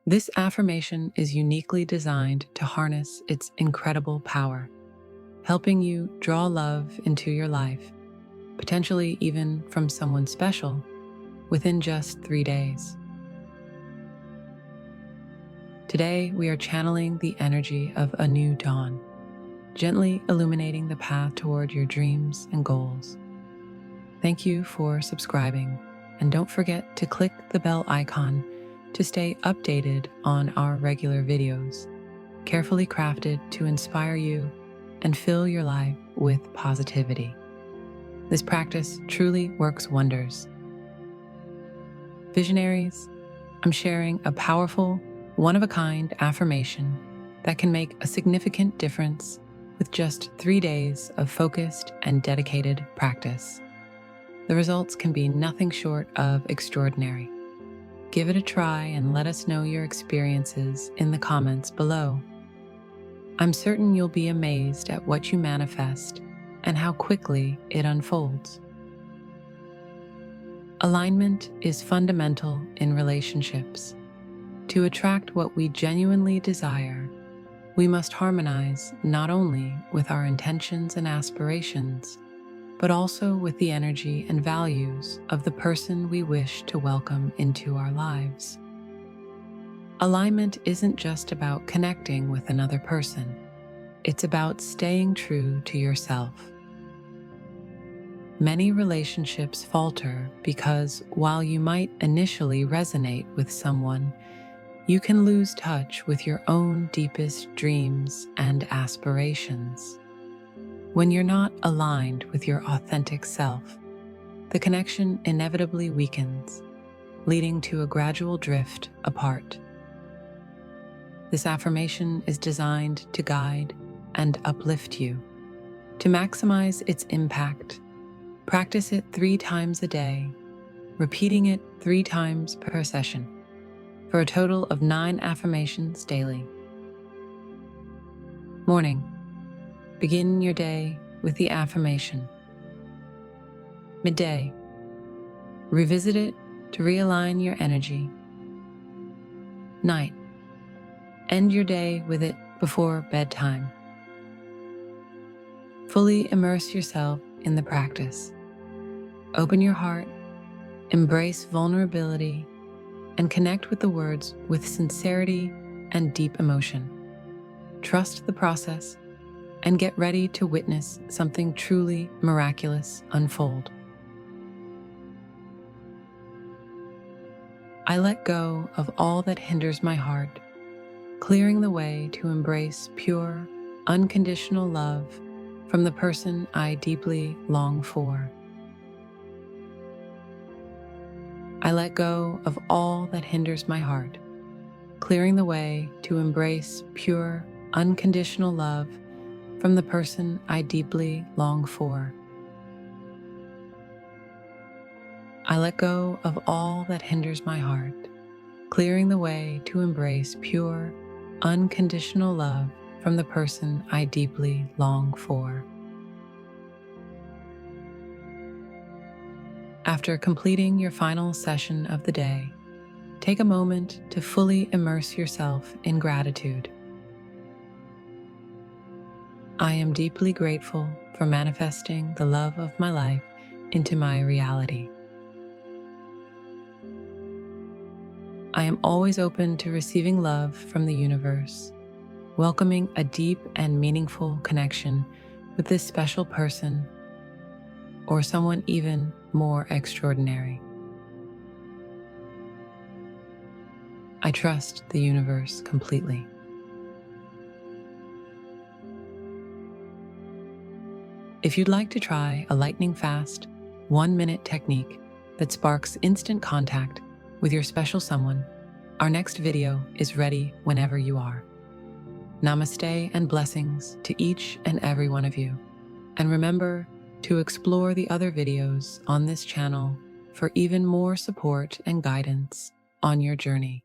This affirmation is uniquely designed to harness its incredible power, helping you draw love into your life, potentially even from someone special, within just 3 days. Today, we are channeling the energy of a new dawn, gently illuminating the path toward your dreams and goals. Thank you for subscribing, and don't forget to click the bell icon to stay updated on our regular videos, carefully crafted to inspire you and fill your life with positivity. This practice truly works wonders. Visionaries, I'm sharing a powerful, one-of-a-kind affirmation that can make a significant difference with just 3 days of focused and dedicated practice. The results can be nothing short of extraordinary. Give it a try and let us know your experiences in the comments below. I'm certain you'll be amazed at what you manifest and how quickly it unfolds. Alignment is fundamental in relationships. To attract what we genuinely desire, we must harmonize not only with our intentions and aspirations, but also with the energy and values of the person we wish to welcome into our lives. Alignment isn't just about connecting with another person. It's about staying true to yourself. Many relationships falter because while you might initially resonate with someone, you can lose touch with your own deepest dreams and aspirations. When you're not aligned with your authentic self, the connection inevitably weakens, leading to a gradual drift apart. This affirmation is designed to guide and uplift you. To maximize its impact, practice it 3 times a day, repeating it 3 times per session, for a total of 9 affirmations daily. Morning. Begin your day with the affirmation. Midday. Revisit it to realign your energy. Night. End your day with it before bedtime. Fully immerse yourself in the practice. Open your heart, embrace vulnerability, and connect with the words with sincerity and deep emotion. Trust the process and get ready to witness something truly miraculous unfold. I let go of all that hinders my heart, clearing the way to embrace pure, unconditional love from the person I deeply long for. I let go of all that hinders my heart, clearing the way to embrace pure, unconditional love from the person I deeply long for. I let go of all that hinders my heart, clearing the way to embrace pure, unconditional love from the person I deeply long for. After completing your final session of the day, take a moment to fully immerse yourself in gratitude. I am deeply grateful for manifesting the love of my life into my reality. I am always open to receiving love from the universe, welcoming a deep and meaningful connection with this special person or someone even more extraordinary. I trust the universe completely. If you'd like to try a lightning-fast, 1-minute technique that sparks instant contact with your special someone, our next video is ready whenever you are. Namaste and blessings to each and every one of you. And remember to explore the other videos on this channel for even more support and guidance on your journey.